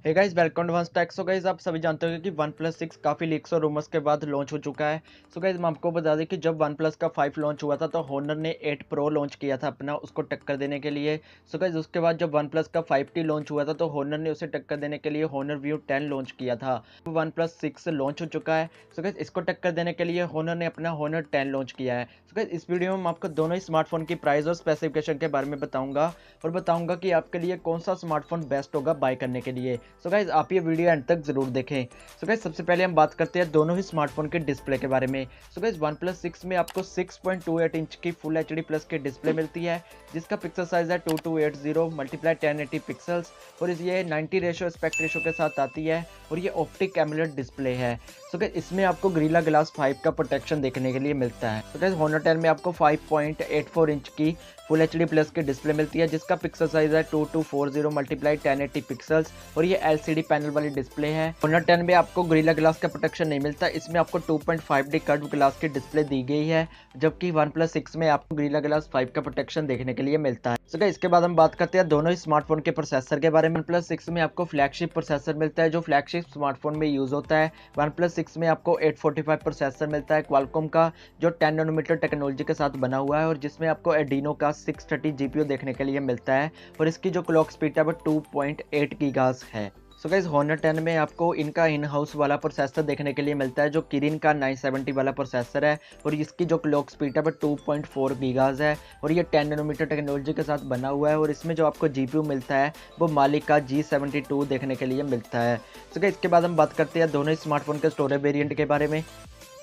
Hey guys, welcome to hanstech। So guys, आप सभी जानते होंगे कि OnePlus 6 काफ़ी लीक्स और रूमर्स के बाद लॉन्च हो चुका है। सो गाइस, मैं आपको बता दें कि जब OnePlus का 5 लॉन्च हुआ था तो Honor ने 8 Pro लॉन्च किया था अपना उसको टक्कर देने के लिए। सो गाइस, उसके बाद जब OnePlus का 5T लॉन्च हुआ था तो Honor ने उसे टक्कर देने के लिए Honor View 10 लॉन्च किया था। तो OnePlus 6 लॉन्च हो चुका है। सो गाइस, इसको टक्कर देने के लिए Honor ने अपना Honor 10 लॉन्च किया है। सो गाइस, इस वीडियो में मैं आपको दोनों ही स्मार्टफोन की प्राइस और स्पेसिफिकेशन के बारे में बताऊंगा और बताऊंगा कि आपके लिए कौन सा स्मार्टफोन बेस्ट होगा बाय करने के लिए। सो गाइस, आप ये वीडियो एंड तक जरूर देखें। सो गाइस, सबसे पहले हम बात करते हैं दोनों ही स्मार्टफोन के डिस्प्ले के बारे में। सो गाइस, OnePlus 6 में आपको 6.28 इंच की फुल एचडी प्लस की डिस्प्ले मिलती है जिसका पिक्सल साइज है 2280 मल्टीप्लाई 1080 पिक्सल्स और ये 90 रेशो एस्पेक्ट रेशो के साथ आती है और ये ऑप्टिक एमुलेट डिस्प्ले है। सो गाइस, इसमें आपको गोरिल्ला ग्लास 5 का प्रोटेक्शन देखने के लिए मिलता है। सो गाइस, Honor 10 में आपको 5.84 इंच की फुल एचडी प्लस की डिस्प्ले मिलती है जिसका पिक्सल साइज है 2240 मल्टीप्लाई 1080 पिक्सल्स और ये एलसीडी पैनल वाली डिस्प्ले है। Honor 10 में आपको गोरिल्ला ग्लास का प्रोटेक्शन नहीं मिलता, इसमें आपको 2.5D कर्व ग्लास की डिस्प्ले दी गई है जबकि OnePlus 6 में आपको गोरिल्ला ग्लास 5 का प्रोटेक्शन देखने के लिए मिलता है। सो गाइस, इसके बाद हम बात करते हैं दोनों ही स्मार्टफोन के प्रोसेसर के बारे में। OnePlus 6 में आपको फ्लैगशिप प्रोसेसर मिलता है जो फ्लैगशिप स्मार्टफोन में यूज होता है। OnePlus 6 में आपको 845 प्रोसेसर मिलता है क्वालकॉम का जो 10 नैनोमीटर टेक्नोलॉजी के साथ बना हुआ है और जिसमें आपको एडिनो का 630 जीपीयू देखने के लिए मिलता है और इसकी जो क्लॉक स्पीड है वो 2.8 गीगाहर्ट्ज है। सो गाइस, Honor 10 में आपको इनका इन हाउस वाला प्रोसेसर देखने के लिए मिलता है जो किरिन का 970 वाला प्रोसेसर है और इसकी जो क्लॉक स्पीड है वो 2.4 गीगाहर्ट्ज है और ये 10 नैनोमीटर टेक्नोलॉजी के साथ बना हुआ है और इसमें जो आपको जीपीयू मिलता है वो मालिक का G72 देखने के लिए मिलता है। सो गाइस, इसके बाद हम बात करते हैं दोनों ही स्मार्टफोन के स्टोरेज वेरिएंट के बारे में।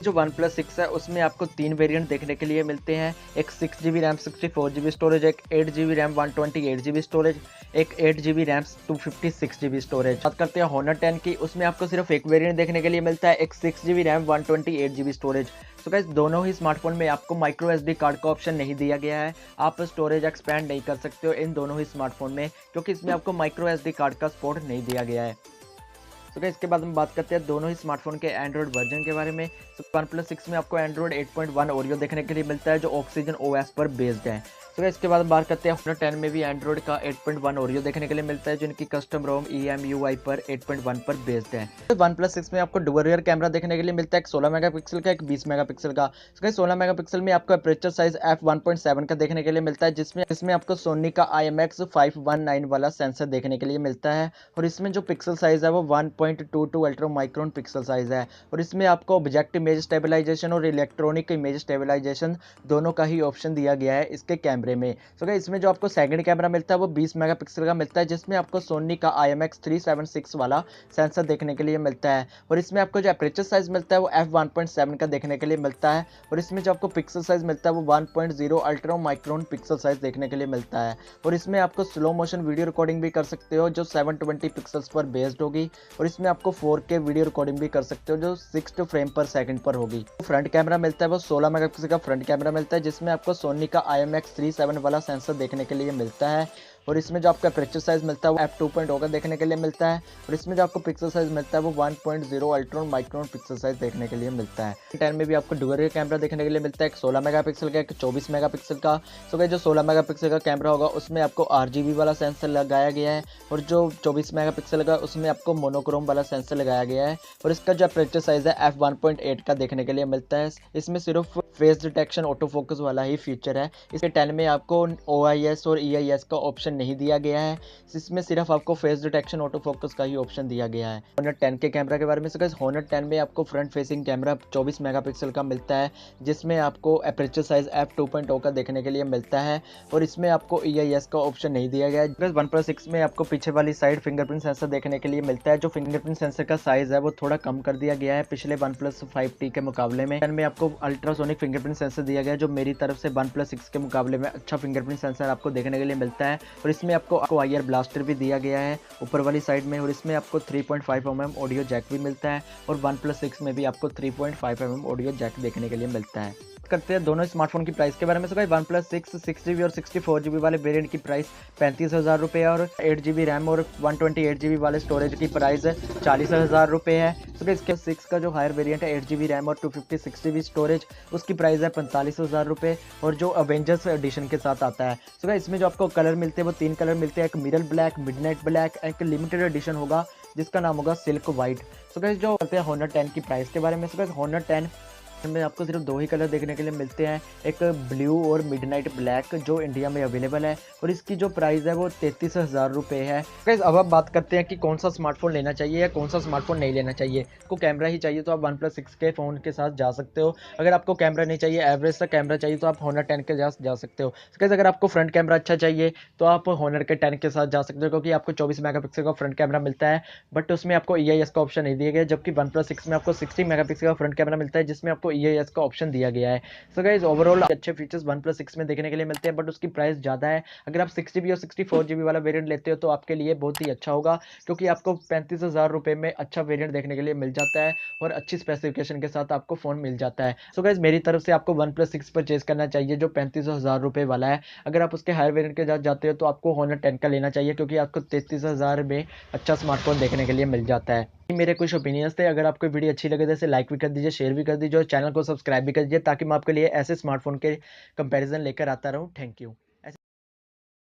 जो OnePlus 6 है उसमें आपको 3 वेरिएंट देखने के लिए मिलते हैं, एक 6GB रैम 64GB स्टोरेज, एक 8GB रैम 128GB स्टोरेज, एक 8GB रैम 256GB स्टोरेज। बात करते हैं Honor 10 की, उसमें आपको सिर्फ एक वेरिएंट देखने के लिए मिलता है, एक 6GB RAM 128GB storage. So guys, दोनों ही स्मार्टफोन में आपको माइक्रो SD कार्ड का ऑप्शन नहीं दिया गया है, आप स्टोरेज एक्सपैंड नहीं कर सकते हो इन दोनों ही स्मार्टफोन में क्योंकि इसमें आपको माइक्रो SD कार्ड का सपोर्ट नहीं दिया गया है। तो इसके बाद हम बात करते हैं दोनों ही स्मार्टफोन के एंड्रॉइड वर्जन के बारे में। OnePlus 6 में आपको एंड्रॉइड 8.1 ओरियो देखने के लिए मिलता है जो ऑक्सीजन OS पर बेस्ड है। तो इसके बाद हम बात करते हैं Honor 10 में भी एंड्रॉइड का 8.1 ओरियो देखने के लिए मिलता है जो इनकी कस्टम रोम EMUI पर 8.1 पर बेस्ड है। तो OnePlus 6 में आपको डुअल रियर कैमरा देखने के लिए मिलता है, एक 16 मेगापिक्सल का, एक 20 मेगापिक्सल का। 16 मेगापिक्सल में आपको अपर्चर साइज f1.7 का देखने के लिए मिलता है जिसमें आपको सोनी का IMX519 वाला सेंसर देखने के लिए मिलता है और इसमें जो पिक्सल साइज है वो 1.22 अल्ट्रा माइक्रोन पिक्सल साइज है और इसमें आपको ऑब्जेक्ट इमेज स्टेबलाइजेशन और इलेक्ट्रॉनिक इमेज स्टेबलाइजेशन दोनों का ही ऑप्शन दिया गया है इसके कैमरे में। सो गाइस, इसमें जो आपको सेकंड कैमरा मिलता है वो 20 मेगापिक्सल का मिलता है जिसमें आपको सोनी का IMX376 वाला सेंसर देखने के लिए मिलता है और इसमें आपको जो अपर्चर साइज मिलता है वो f1.7 का देखने के लिए मिलता है और इसमें जो आपको पिक्सल साइज मिलता है वो 1.0 अल्ट्रा माइक्रोन पिक्सल साइज देखने के लिए मिलता है और इसमें आपको स्लो मोशन वीडियो रिकॉर्डिंग भी कर सकते हो जो 720 पिक्सल्स पर बेस्ड होगी और इसमें आपको 4K वीडियो रिकॉर्डिंग भी कर सकते हो जो 60 फ्रेम पर सेकंड पर होगी। फ्रंट कैमरा मिलता है वो 16 मेगापिक्सल का फ्रंट कैमरा मिलता है जिसमें आपको सोनी का IMX37 वाला सेंसर देखने के लिए मिलता है और इसमें जो आपका अपर्चर साइज मिलता है वो f2.0 का देखने के लिए मिलता है और इसमें जो आपको पिक्सल साइज मिलता है वो 1.0 अल्ट्रा माइक्रोन पिक्सल साइज देखने के लिए मिलता है। 10 में भी आपको डुअल रियर कैमरा देखने के लिए मिलता है, एक 16 मेगापिक्सल का, एक 24 मेगापिक्सल का। सो गाइस, जो 16 मेगापिक्सल का कैमरा होगा उसमें आपको RGB वाला सेंसर लगाया गया है और जो 24 मेगापिक्सल का उसमें आपको मोनोक्रोम वाला सेंसर लगाया गया है और इसका जो अपर्चर साइज है f1.8 का देखने के लिए मिलता है। इसमें सिर्फ फेस डिटेक्शन ऑटो फोकस वाला ही फीचर है। इसके 10 में आपको OIS और EIS का ऑप्शन नहीं दिया गया है, इसमें सिर्फ आपको फेस डिटेक्शन ऑटो फोकस का ही ऑप्शन दिया गया है। Honor 10 के कैमरा के बारे में Honor 10 में आपको फ्रंट फेसिंग कैमरा 24 मेगापिक्सल का मिलता है जिसमें आपको अपर्चर साइज f2.0 का देखने के लिए मिलता है और इसमें आपको EIS का ऑप्शन नहीं दिया गया है। OnePlus 6 में आपको पीछे वाली साइड फिंगरप्रिंट सेंसर देखने के लिए मिलता है, जो फिंगरप्रिंट सेंसर का साइज है वो थोड़ा कम कर दिया गया है पिछले OnePlus 5T के मुकाबले में। 10 में आपको अल्ट्रासोनिक फिंगरप्रिंट सेंसर दिया गया है जो मेरी तरफ से OnePlus 6 के मुकाबले में अच्छा फिंगरप्रिंट सेंसर आपको देखने के लिए मिलता है और इसमें आपको IR ब्लास्टर भी दिया गया है ऊपर वाली साइड में और इसमें आपको 3.5 mm ऑडियो जैक भी मिलता है और OnePlus 6 में भी आपको 3.5 mm ऑडियो जैक देखने के लिए मिलता है। करते हैं दोनों स्मार्टफोन की प्राइस के बारे में। OnePlus 6 6GB और 64GB वाले वेरिएंट की प्राइस 35,000 रुपये और 8GB रैम और 128GB वाले स्टोरेज की प्राइस 40,000 रुपये है। इसके 6 का जो हायर वेरिएंट है 8GB रैम और 256GB स्टोरेज उसकी प्राइस है 45,000 रुपये और जो अवेंजर्स एडिशन के साथ आता है। इसमें जो आपको कलर मिलते हैं वो 3 कलर मिलते हैं, एक मिरर ब्लैक, मिडनाइट ब्लैक, एक लिमिटेड एडिशन होगा जिसका नाम होगा सिल्क वाइट। सो गाइस जो करते हैं Honor 10 की प्राइस के बारे में। सो गाइस Honor 10 में आपको सिर्फ 2 ही कलर देखने के लिए मिलते हैं, एक ब्लू और मिडनाइट ब्लैक, जो इंडिया में अवेलेबल है और इसकी जो प्राइस है वो 33,000 रुपये है। गाइस अब आप बात करते हैं कि कौन सा स्मार्टफोन लेना चाहिए या कौन सा स्मार्टफोन नहीं लेना चाहिए। आपको कैमरा ही चाहिए तो आप OnePlus 6 के फ़ोन के साथ जा सकते हो। अगर आपको कैमरा नहीं चाहिए, एवरेज सा कैमरा चाहिए, तो आप Honor 10 के साथ जा सकते हो। गाइस अगर आपको फ्रंट कैमरा अच्छा चाहिए तो आप Honor के 10 के साथ जा सकते हो, क्योंकि आपको 24 मेगापिक्सल का फ्रंट कैमरा मिलता है, बट उसमें आपको EIS का ऑप्शन नहीं दिया गया, जबकि OnePlus 6 में आपको 60 मेगापिक्सल का फ्रंट कैमरा मिलता है, जिसमें आपको EIS का ऑप्शन दिया गया है। सो गाइस ओवरऑल अच्छे फीचर्स OnePlus 6 में देखने के लिए मिलते हैं, बट उसकी प्राइस ज़्यादा है। अगर आप 6GB और 64GB वाला वेरिएंट लेते हो तो आपके लिए बहुत ही अच्छा होगा, क्योंकि आपको 35,000 रुपये में अच्छा वेरिएंट देखने के लिए मिल जाता है और अच्छी स्पेसिफिकेशन के साथ आपको फ़ोन मिल जाता है। सो गाइस मेरी तरफ से आपको OnePlus 6 परचेज करना चाहिए, जो 35,000 रुपये वाला है। अगर आप उसके हायर वेरिएंट के साथ जाते हो तो आपको Honor 10 का लेना चाहिए, क्योंकि आपको 33,000 में अच्छा स्मार्टफोन देखने के लिए मिल जाता है। मेरे कुछ ओपिनियंस थे। अगर आपको वीडियो अच्छी लगे तो इसे लाइक भी कर दीजिए, शेयर भी कर दीजिए और चैनल को सब्सक्राइब भी कर दीजिए, ताकि मैं आपके लिए ऐसे स्मार्टफोन के कंपैरिजन लेकर आता रहूं। Thank you.